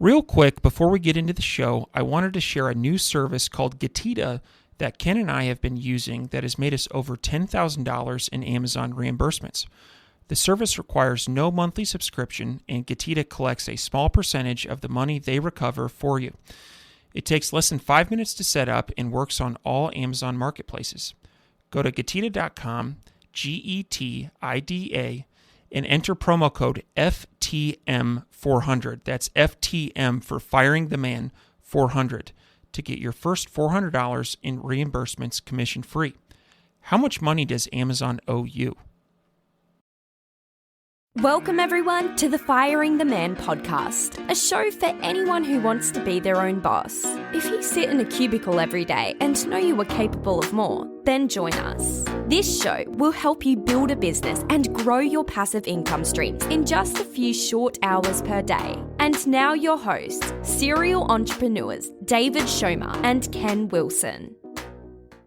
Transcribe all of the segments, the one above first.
Real quick, before we get into the show, I wanted to share a new service called Getita that Ken and I have been using that has made us over $10,000 in Amazon reimbursements. The service requires no monthly subscription, and Getita collects a small percentage of the money they recover for you. It takes less than 5 minutes to set up and works on all Amazon marketplaces. Go to Getita.com, Getida, and enter promo code FTM400. That's FTM for Firing the Man 400 to get your first $400 in reimbursements commission free. How much money does Amazon owe you? Welcome everyone to the Firing the Man podcast, a show for anyone who wants to be their own boss. If you sit in a cubicle every day and know you are capable of more, then join us. This show will help you build a business and grow your passive income streams in just a few short hours per day. And now your hosts, serial entrepreneurs David Schomer and Ken Wilson.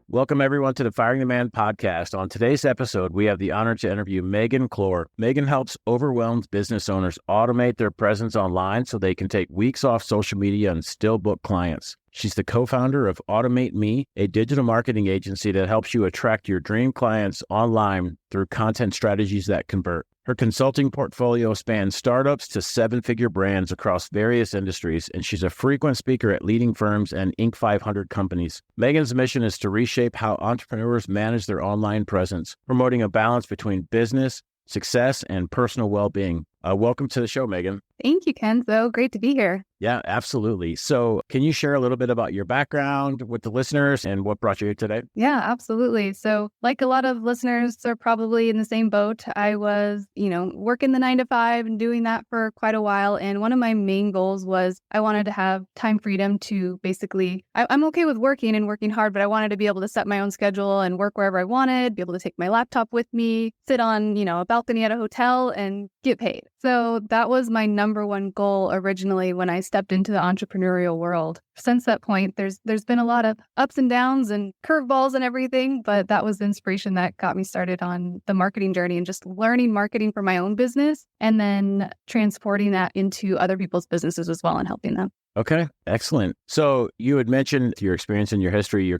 Welcome, everyone, to the Firing the Man podcast. On today's episode, we have the honor to interview Megan Chlor. Megan helps overwhelmed business owners automate their presence online so they can take weeks off social media and still book clients. She's the co-founder of Automate Me, a digital marketing agency that helps you attract your dream clients online through content strategies that convert. Her consulting portfolio spans startups to seven-figure brands across various industries, and she's a frequent speaker at leading firms and Inc. 500 companies. Megan's mission is to reshape how entrepreneurs manage their online presence, promoting a balance between business, success, and personal well-being. Welcome to the show, Megan. Thank you, Ken. So great to be here. Yeah, absolutely. So can you share a little bit about your background with the listeners and what brought you here today? Yeah, absolutely. So like a lot of listeners are probably in the same boat. I was, working the 9 to 5 and doing that for quite a while. And one of my main goals was I wanted to have time freedom to basically, I'm okay with working and working hard, but I wanted to be able to set my own schedule and work wherever I wanted, be able to take my laptop with me, sit on, a balcony at a hotel and get paid. So that was my number one goal originally when I stepped into the entrepreneurial world. Since that point, there's been a lot of ups and downs and curveballs and everything, but that was the inspiration that got me started on the marketing journey and just learning marketing for my own business and then transporting that into other people's businesses as well and helping them. Okay, excellent. So you had mentioned your experience and your history. You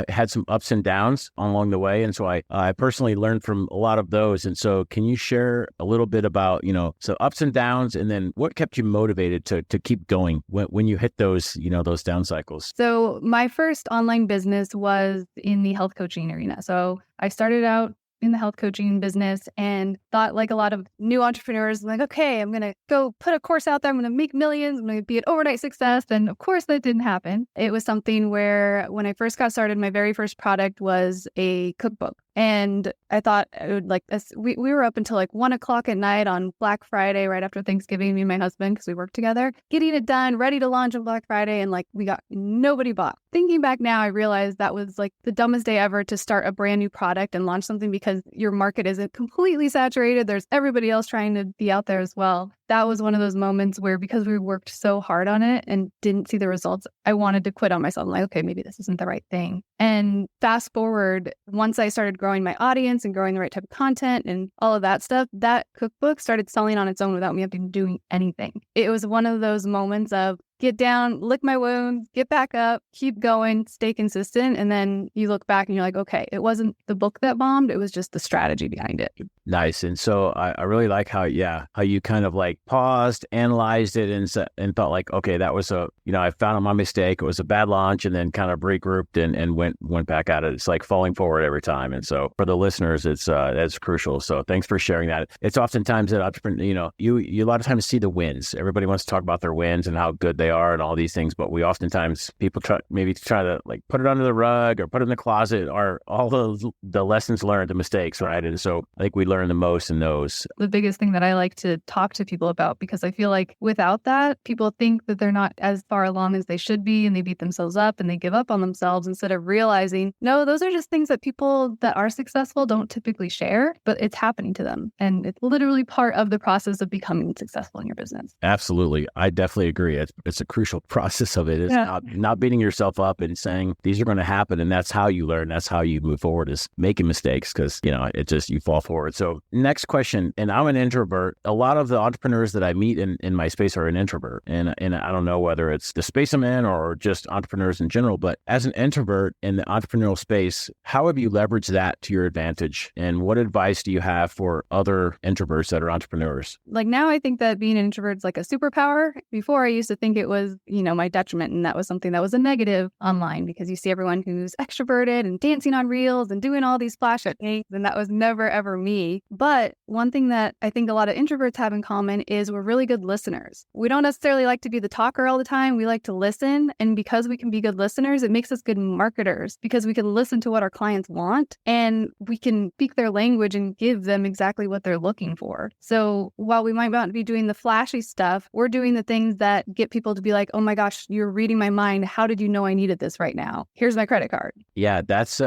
had some ups and downs along the way, and so I personally learned from a lot of those. And so, can you share a little bit about so ups and downs, and then what kept you motivated to keep going when you hit those those down cycles? So my first online business was in the health coaching arena. So I started out in the health coaching business and thought like a lot of new entrepreneurs, like, okay, I'm going to go put a course out there. I'm going to make millions. I'm going to be an overnight success. And of course that didn't happen. It was something where when I first got started, my very first product was a cookbook. And I thought I would like this. We were up until like 1 o'clock at night on Black Friday, right after Thanksgiving, me and my husband, because we worked together, getting it done, ready to launch on Black Friday. And like nobody bought. Thinking back now, I realized that was like the dumbest day ever to start a brand new product and launch something because your market isn't completely saturated. There's everybody else trying to be out there as well. That was one of those moments where because we worked so hard on it and didn't see the results, I wanted to quit on myself. I'm like, okay, maybe this isn't the right thing. And fast forward, once I started growing my audience and growing the right type of content and all of that stuff, that cookbook started selling on its own without me having to do anything. It was one of those moments of get down, lick my wounds, get back up, keep going, stay consistent. And then you look back and you're like, okay, it wasn't the book that bombed. It was just the strategy behind it. Nice. And so I really like how you kind of like paused, analyzed it and thought like, okay, that was I found my mistake. It was a bad launch and then kind of regrouped and went back at it. It's like falling forward every time. And so for the listeners, that's crucial. So thanks for sharing that. It's oftentimes that entrepreneur, you a lot of times see the wins. Everybody wants to talk about their wins and how good they are and all these things, but we oftentimes people try to like put it under the rug or put it in the closet or all the lessons learned, the mistakes, right? And so I think we learn the most in those. The biggest thing that I like to talk to people about, because I feel like without that, people think that they're not as far along as they should be and they beat themselves up and they give up on themselves instead of realizing, no, those are just things that people that are successful don't typically share, but it's happening to them. And it's literally part of the process of becoming successful in your business. Absolutely. I definitely agree. It's that's a crucial process of it, is not beating yourself up and saying these are going to happen. And that's how you learn. That's how you move forward, is making mistakes, because, it just, you fall forward. So next question, and I'm an introvert. A lot of the entrepreneurs that I meet in my space are an introvert. And I don't know whether it's the space I'm in or just entrepreneurs in general, but as an introvert in the entrepreneurial space, how have you leveraged that to your advantage? And what advice do you have for other introverts that are entrepreneurs? Like now I think that being an introvert is like a superpower. Before I used to think it was, my detriment. And that was something that was a negative online, because you see everyone who's extroverted and dancing on reels and doing all these flash things. And that was never, ever me. But one thing that I think a lot of introverts have in common is we're really good listeners. We don't necessarily like to be the talker all the time. We like to listen. And because we can be good listeners, it makes us good marketers, because we can listen to what our clients want and we can speak their language and give them exactly what they're looking for. So while we might not be doing the flashy stuff, we're doing the things that get people to be like, oh my gosh, you're reading my mind. How did you know I needed this right now? Here's my credit card. Yeah, that's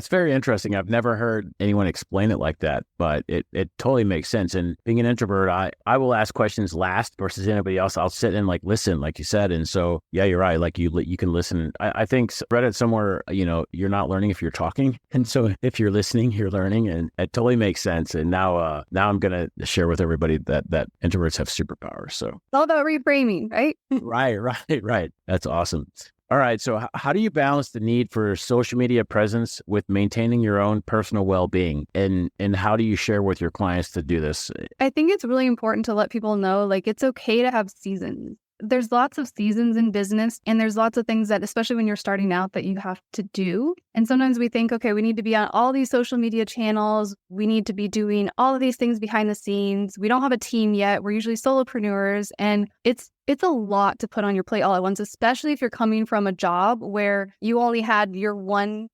very interesting. I've never heard anyone explain it like that, but it totally makes sense. And being an introvert, I will ask questions last versus anybody else. I'll sit and listen, like you said. And so, yeah, you're right. Like you can listen. I think read it somewhere, you're not learning if you're talking. And so if you're listening, you're learning, and it totally makes sense. And now I'm going to share with everybody that introverts have superpowers. So it's all about reframing, right? Right. That's awesome. All right. So how do you balance the need for social media presence with maintaining your own personal well-being? And how do you share with your clients to do this? I think it's really important to let people know, it's okay to have seasons. There's lots of seasons in business, and there's lots of things that, especially when you're starting out, that you have to do. And sometimes we think, okay, we need to be on all these social media channels. We need to be doing all of these things behind the scenes. We don't have a team yet. We're usually solopreneurs, and it's a lot to put on your plate all at once, especially if you're coming from a job where you only had your one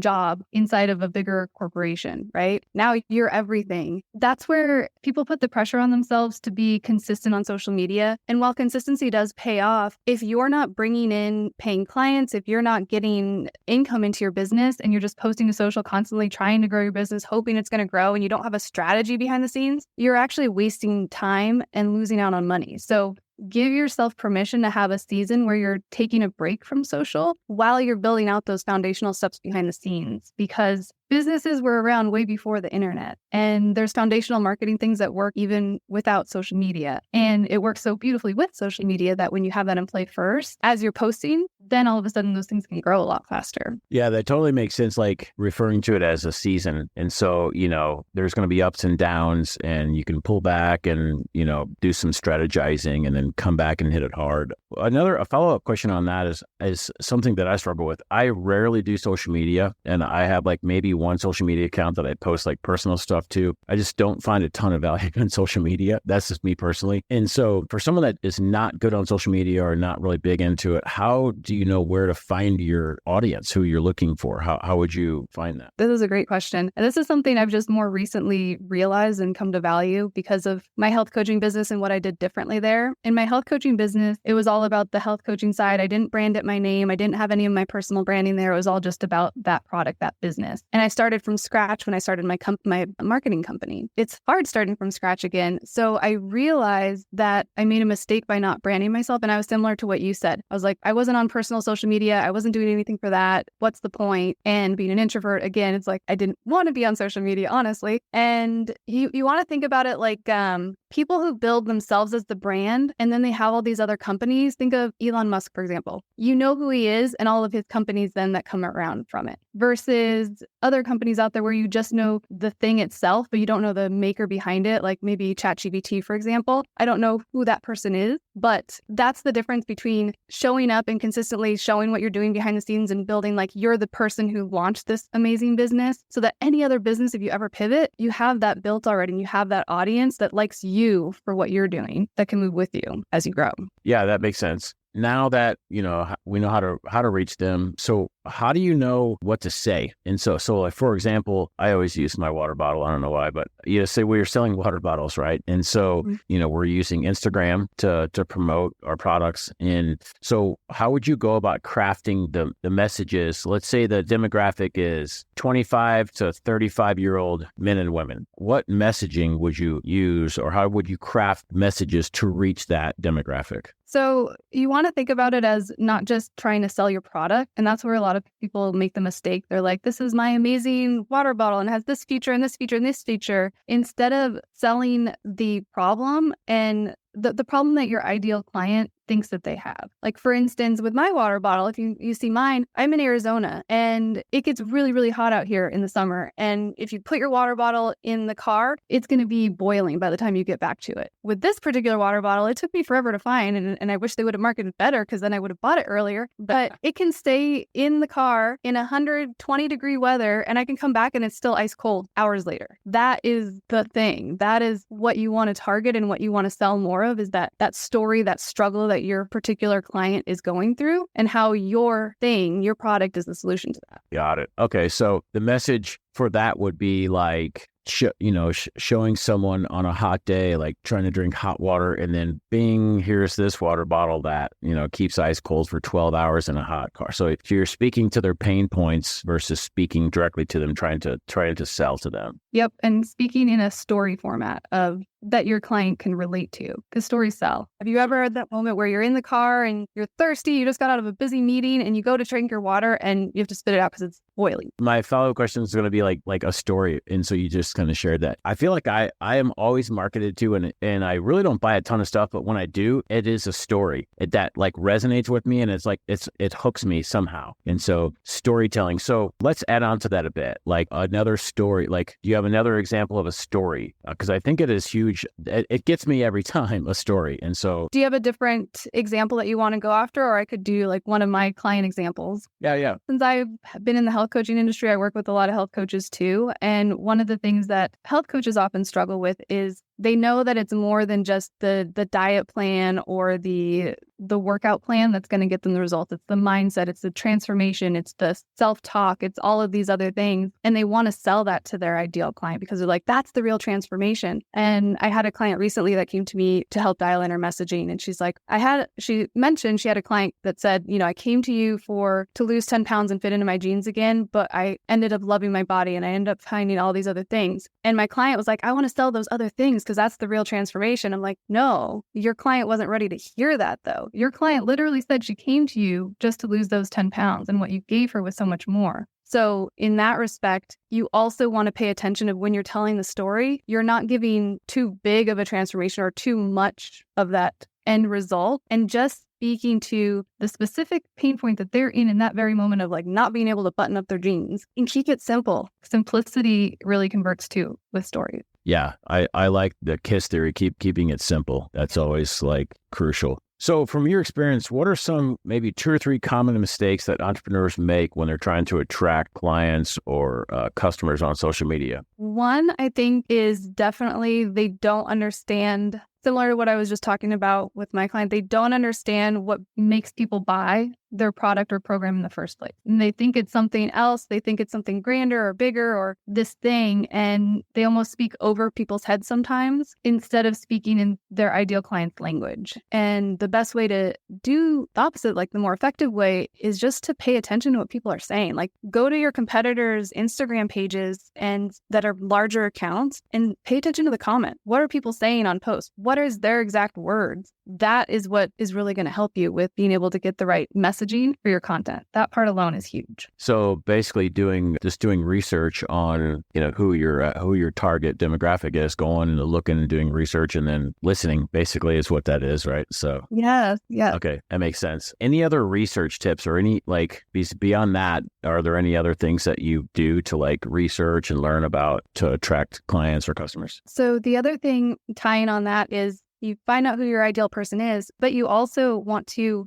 job inside of a bigger corporation, right? Now you're everything. That's where people put the pressure on themselves to be consistent on social media. And while consistency does pay off, if you're not bringing in paying clients, if you're not getting income into your business and you're just posting to social constantly trying to grow your business, hoping it's going to grow, and you don't have a strategy behind the scenes, you're actually wasting time and losing out on money. So give yourself permission to have a season where you're taking a break from social while you're building out those foundational steps behind the scenes, because businesses were around way before the internet, and there's foundational marketing things that work even without social media. And it works so beautifully with social media that when you have that in play first, as you're posting, then all of a sudden those things can grow a lot faster. Yeah, that totally makes sense, like referring to it as a season. And so, there's going to be ups and downs, and you can pull back and, do some strategizing and then come back and hit it hard. A follow-up question on that is something that I struggle with. I rarely do social media, and I have maybe one social media account that I post personal stuff to. I just don't find a ton of value in social media. That's just me personally. And so for someone that is not good on social media or not really big into it, how do you know where to find your audience, who you're looking for? How would you find that? This is a great question. And this is something I've just more recently realized and come to value because of my health coaching business and what I did differently there. In my health coaching business, it was all about the health coaching side. I didn't brand it my name. I didn't have any of my personal branding there. It was all just about that product, that business. And I started from scratch when I started my marketing company. It's hard starting from scratch again. So I realized that I made a mistake by not branding myself. And I was similar to what you said. I was like, I wasn't on personal social media. I wasn't doing anything for that. What's the point? And being an introvert, again, it's like, I didn't want to be on social media, honestly. And you want to think about it like people who build themselves as the brand, and then they have all these other companies. Think of Elon Musk, for example. You know who he is and all of his companies then that come around from it, versus other companies out there where you just know the thing itself, but you don't know the maker behind it, like maybe ChatGPT, for example. I don't know who that person is, but that's the difference between showing up and consistently showing what you're doing behind the scenes and building like you're the person who launched this amazing business, so that any other business, if you ever pivot, you have that built already and you have that audience that likes you for what you're doing that can move with you as you grow. Yeah, that makes sense. Now that, we know how to reach them. So how do you know what to say? And so like, for example, I always use my water bottle. I don't know why, but say we're selling water bottles, right? And so, we're using Instagram to promote our products. And so how would you go about crafting the messages? Let's say the demographic is 25 to 35-year-old men and women. What messaging would you use, or how would you craft messages to reach that demographic? So you want to think about it as not just trying to sell your product. And that's where a lot of people make the mistake. They're like, this is my amazing water bottle and has this feature and this feature and this feature, instead of selling the problem and the problem that your ideal client thinks that they have. Like, for instance, with my water bottle, if you see mine, I'm in Arizona and it gets really, really hot out here in the summer. And if you put your water bottle in the car, it's going to be boiling by the time you get back to it. With this particular water bottle, it took me forever to find, and I wish they would have marketed better because then I would have bought it earlier. But it can stay in the car in 120-degree weather and I can come back and it's still ice cold hours later. That is the thing. That is what you want to target and what you want to sell more of, is that story, that struggle that your particular client is going through, and how your product is the solution to that. Got it. Okay. So the message for that would be like, showing someone on a hot day, like trying to drink hot water, and then bing, here's this water bottle that, keeps ice cold for 12 hours in a hot car. So if you're speaking to their pain points versus speaking directly to them, trying to sell to them. Yep. And speaking in a story format of that your client can relate to, because stories sell. Have you ever had that moment where you're in the car and you're thirsty, you just got out of a busy meeting and you go to drink your water and you have to spit it out because it's boiling? My follow-up question is going to be like a story. And so you just kind of shared that. I feel like I am always marketed to, and I really don't buy a ton of stuff, but when I do, it is a story that like resonates with me, and it's like, it hooks me somehow. And so storytelling. So let's add on to that a bit, like another story. Like, do you have another example of a story? Because I think it is huge. It gets me every time, a story. And so, do you have a different example that you want to go after, or I could do like one of my client examples? Yeah. Since I've been in the health coaching industry, I work with a lot of health coaches too. And one of the things that health coaches often struggle with is they know that it's more than just the diet plan or the workout plan that's going to get them the results. It's the mindset, it's the transformation, it's the self-talk, it's all of these other things. And they want to sell that to their ideal client because they're like, that's the real transformation. And I had a client recently that came to me to help dial in her messaging. And she's like, she mentioned she had a client that said, I came to you to lose 10 pounds and fit into my jeans again, but I ended up loving my body and I ended up finding all these other things. And my client was like, I want to sell those other things because that's the real transformation. I'm like, no, your client wasn't ready to hear that though. Your client literally said she came to you just to lose those 10 pounds, and what you gave her was so much more. So in that respect, you also want to pay attention of when you're telling the story, you're not giving too big of a transformation or too much of that end result, and just speaking to the specific pain point that they're in that very moment of like not being able to button up their jeans, and keep it simple. Simplicity really converts too with stories. Yeah, I like the KISS theory, keeping it simple. That's always like crucial. So from your experience, what are some maybe 2 or 3 common mistakes that entrepreneurs make when they're trying to attract clients or customers on social media? One, I think, is definitely they don't understand, similar to what I was just talking about with my client, they don't understand what makes people buy their product or program in the first place. And they think it's something else. They think it's something grander or bigger or this thing. And they almost speak over people's heads sometimes instead of speaking in their ideal client's language. And the best way to do the opposite, like the more effective way, is just to pay attention to what people are saying. Like, go to your competitors' Instagram pages and that are larger accounts and pay attention to the comment. What are people saying on posts? What is their exact words? That is what is really going to help you with being able to get the right messaging for your content. That part alone is huge. So basically doing research on, who your target demographic is, going and looking and doing research and then listening basically is what that is, right? So yeah. Okay, that makes sense. Any other research tips or any beyond that, are there any other things that you do to like research and learn about to attract clients or customers? So the other thing tying on that is you find out who your ideal person is, but you also want to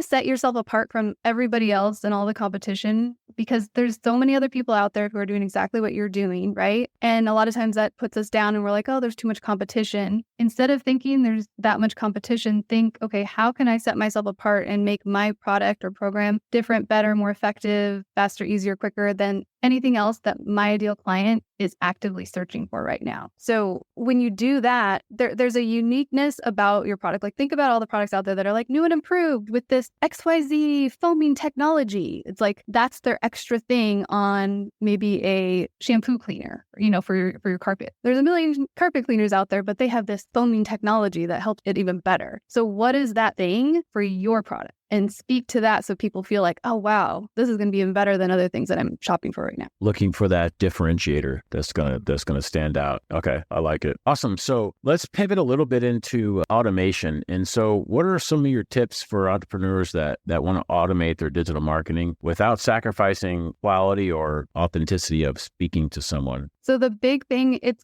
set yourself apart from everybody else and all the competition, because there's so many other people out there who are doing exactly what you're doing, right? And a lot of times that puts us down and we're like, oh, there's too much competition. instead of thinking there's that much competition, think, okay, how can I set myself apart and make my product or program different, better, more effective, faster, easier, quicker than anything else that my ideal client is actively searching for right now. So when you do that, there's a uniqueness about your product. Like think about all the products out there that are like new and improved with this XYZ foaming technology. It's like that's their extra thing on maybe a shampoo cleaner, for your carpet. There's a million carpet cleaners out there, but they have this foaming technology that helps it even better. So what is that thing for your product? And speak to that so people feel like, oh, wow, this is going to be even better than other things that I'm shopping for right now. Looking for that differentiator that's gonna stand out. Okay, I like it. Awesome. So let's pivot a little bit into automation. And so what are some of your tips for entrepreneurs that want to automate their digital marketing without sacrificing quality or authenticity of speaking to someone? So the big thing, it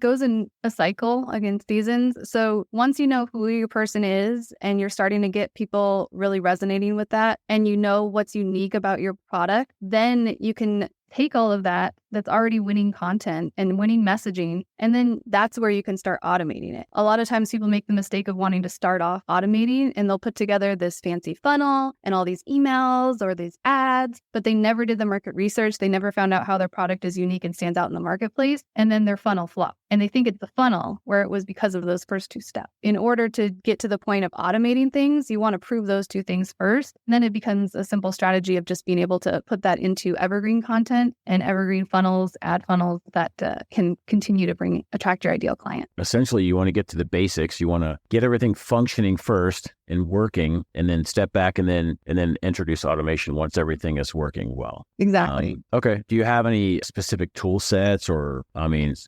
goes in a cycle against seasons. So once you know who your person is and you're starting to get people really resonating with that and you know what's unique about your product, then you can take all of that that's already winning content and winning messaging, and then that's where you can start automating it. A lot of times people make the mistake of wanting to start off automating and they'll put together this fancy funnel and all these emails or these ads, but they never did the market research. They never found out how their product is unique and stands out in the marketplace, and then their funnel flopped. And they think it's the funnel where it was because of those first two steps. In order to get to the point of automating things, you want to prove those two things first. And then it becomes a simple strategy of just being able to put that into evergreen content and evergreen funnels, ad funnels that can continue to attract your ideal client. Essentially, you want to get to the basics. You want to get everything functioning first and working, and then step back and then introduce automation once everything is working well. Exactly. Okay. Do you have any specific tool sets or,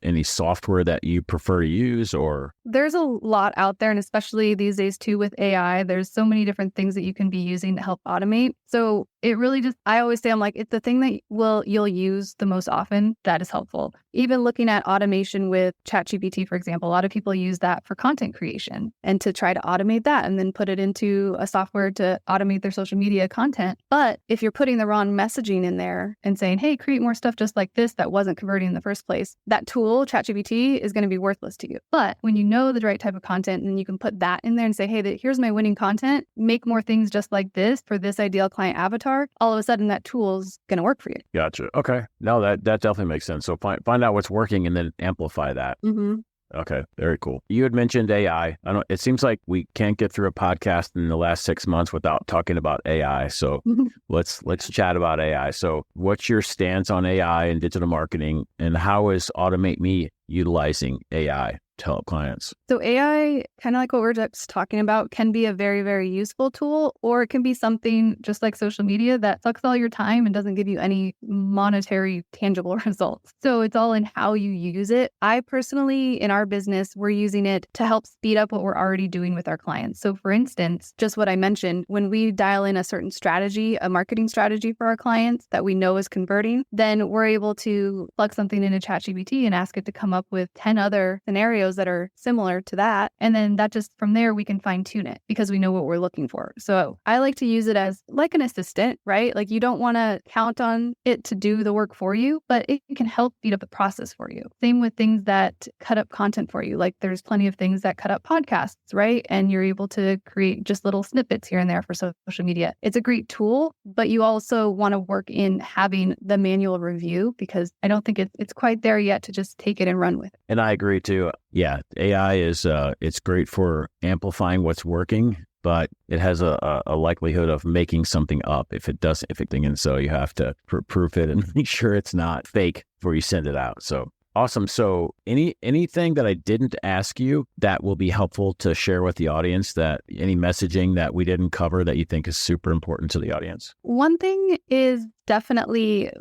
any software that you prefer to use or? There's a lot out there, and especially these days too with AI, there's so many different things that you can be using to help automate. So it really I always say, I'm like, it's the thing that you'll use the most often that is helpful. Even looking at automation with ChatGPT, for example, a lot of people use that for content creation and to try to automate that and then put it into a software to automate their social media content. But if you're putting the wrong messaging in there and saying, hey, create more stuff just like this that wasn't converting in the first place, that tool, ChatGPT, is going to be worthless to you. But when you know the right type of content, and you can put that in there and say, hey, here's my winning content, make more things just like this for this ideal client avatar, all of a sudden that tool's going to work for you. Gotcha. Okay. No, that definitely makes sense. So find out what's working and then amplify that. Mm-hmm. Okay, very cool. You had mentioned AI. It seems like we can't get through a podcast in the last 6 months without talking about AI. So let's chat about AI. So what's your stance on AI and digital marketing, and how is Automate Me utilizing AI to help clients? So AI, kind of like what we're just talking about, can be a very, very useful tool, or it can be something just like social media that sucks all your time and doesn't give you any monetary tangible results. So it's all in how you use it. I personally, in our business, we're using it to help speed up what we're already doing with our clients. So for instance, just what I mentioned, when we dial in a certain strategy, a marketing strategy for our clients that we know is converting, then we're able to plug something into ChatGPT and ask it to come up with 10 other scenarios that are similar to that. And then that just from there, we can fine tune it because we know what we're looking for. So I like to use it as like an assistant, right? Like you don't want to count on it to do the work for you, but it can help speed up the process for you. Same with things that cut up content for you. Like there's plenty of things that cut up podcasts, right? And you're able to create just little snippets here and there for social media. It's a great tool, but you also want to work in having the manual review because I don't think it's quite there yet to just take it and run with it. And I agree too. Yeah, AI is it's great for amplifying what's working, but it has a likelihood of making something up if it doesn't. And so you have to proof it and make sure it's not fake before you send it out. So awesome. So anything that I didn't ask you that will be helpful to share with the audience, that any messaging that we didn't cover that you think is super important to the audience? One thing is definitely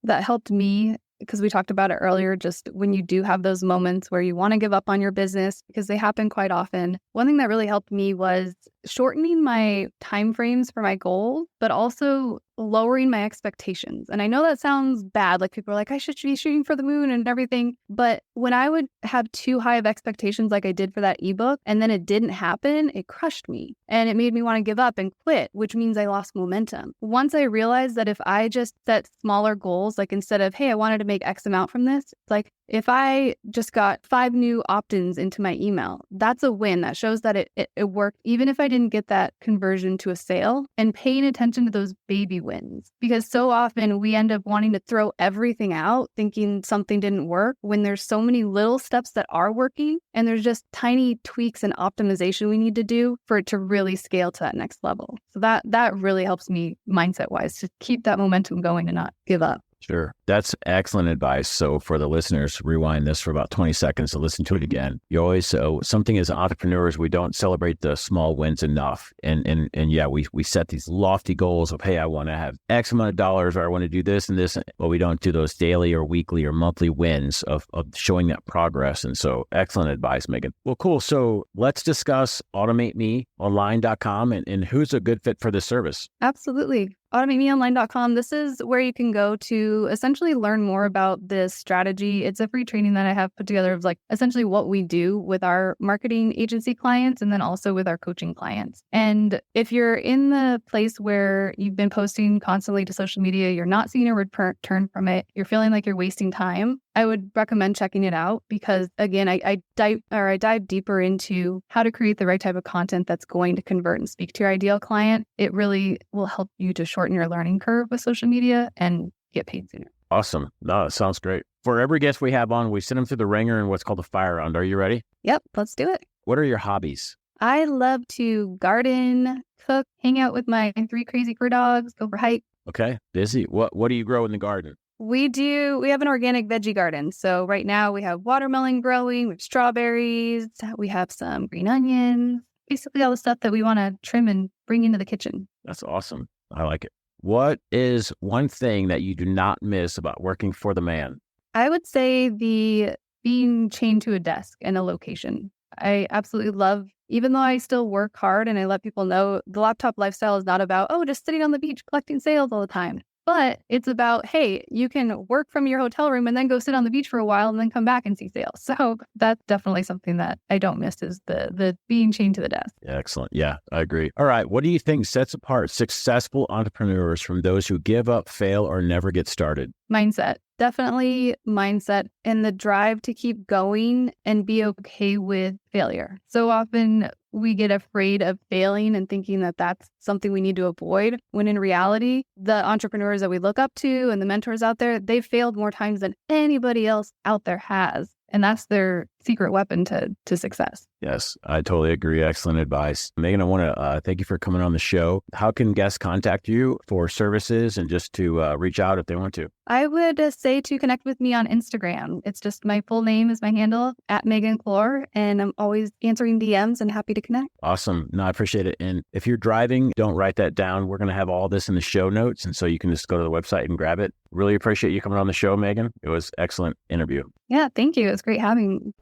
that helped me, because we talked about it earlier, just when you do have those moments where you want to give up on your business, because they happen quite often. One thing that really helped me was shortening my timeframes for my goals, but also lowering my expectations. And I know that sounds bad. Like people are like, I should be shooting for the moon and everything. But when I would have too high of expectations like I did for that ebook, and then it didn't happen, it crushed me. And it made me want to give up and quit, which means I lost momentum. Once I realized that if I just set smaller goals, like instead of, hey, I wanted to make X amount from this, it's like, If I just got 5 new opt-ins into my email, that's a win. That shows that it worked, even if I didn't get that conversion to a sale, and paying attention to those baby wins. Because so often we end up wanting to throw everything out, thinking something didn't work, when there's so many little steps that are working, and there's just tiny tweaks and optimization we need to do for it to really scale to that next level. So that really helps me mindset-wise to keep that momentum going and not give up. Sure. That's excellent advice. So for the listeners, rewind this for about 20 seconds to listen to it again. You always, something as entrepreneurs, we don't celebrate the small wins enough. And yeah, we set these lofty goals of, hey, I want to have X amount of dollars, or I want to do this and this, but we don't do those daily or weekly or monthly wins of showing that progress. And so excellent advice, Megan. Well, cool. So let's discuss automatemeonline.com and who's a good fit for this service. Absolutely. AutomateMeOnline.com. This is where you can go to essentially learn more about this strategy. It's a free training that I have put together of essentially what we do with our marketing agency clients and then also with our coaching clients. And if you're in the place where you've been posting constantly to social media, you're not seeing a return from it, you're feeling like you're wasting time, I would recommend checking it out because, again, I dive deeper into how to create the right type of content that's going to convert and speak to your ideal client. It really will help you to shorten your learning curve with social media and get paid sooner. Awesome. No, that sounds great. For every guest we have on, we send them through the ringer in what's called a fire round. Are you ready? Yep, let's do it. What are your hobbies? I love to garden, cook, hang out with my 3 crazy fur dogs, go for hikes. Okay, busy. What do you grow in the garden? We have an organic veggie garden. So right now we have watermelon growing, we have strawberries, we have some green onions, basically all the stuff that we want to trim and bring into the kitchen. That's awesome. I like it. What is one thing that you do not miss about working for the man? I would say the being chained to a desk and a location. I absolutely love, even though I still work hard and I let people know the laptop lifestyle is not about, just sitting on the beach collecting sales all the time. But it's about, hey, you can work from your hotel room and then go sit on the beach for a while and then come back and see sales. So that's definitely something that I don't miss is the being chained to the desk. Yeah, excellent. Yeah, I agree. All right. What do you think sets apart successful entrepreneurs from those who give up, fail, or never get started? Mindset. Definitely mindset and the drive to keep going and be okay with failure. So often we get afraid of failing and thinking that that's something we need to avoid, when in reality, the entrepreneurs that we look up to and the mentors out there, they've failed more times than anybody else out there has. And that's their secret weapon to success. Yes, I totally agree. Excellent advice. Megan, I want to thank you for coming on the show. How can guests contact you for services and just to reach out if they want to? I would say to connect with me on Instagram. It's just my full name is my handle, @Megan Chlor, and I'm always answering DMs and happy to connect. Awesome. No, I appreciate it. And if you're driving, don't write that down. We're going to have all this in the show notes, and so you can just go to the website and grab it. Really appreciate you coming on the show, Megan. It was an excellent interview. Yeah, thank you. It's great having me.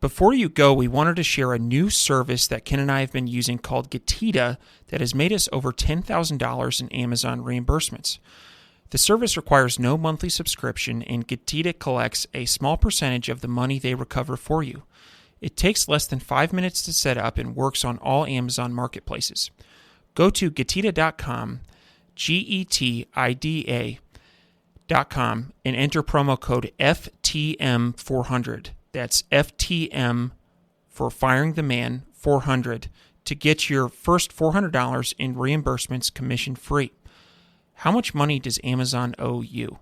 Before you go, we wanted to share a new service that Ken and I have been using called Getita that has made us over $10,000 in Amazon reimbursements. The service requires no monthly subscription, and Getita collects a small percentage of the money they recover for you. It takes less than 5 minutes to set up and works on all Amazon marketplaces. Go to Getita.com, Getida.com, and enter promo code FTM400. That's FTM for Firing the Man 400 to get your first $400 in reimbursements commission free. How much money does Amazon owe you?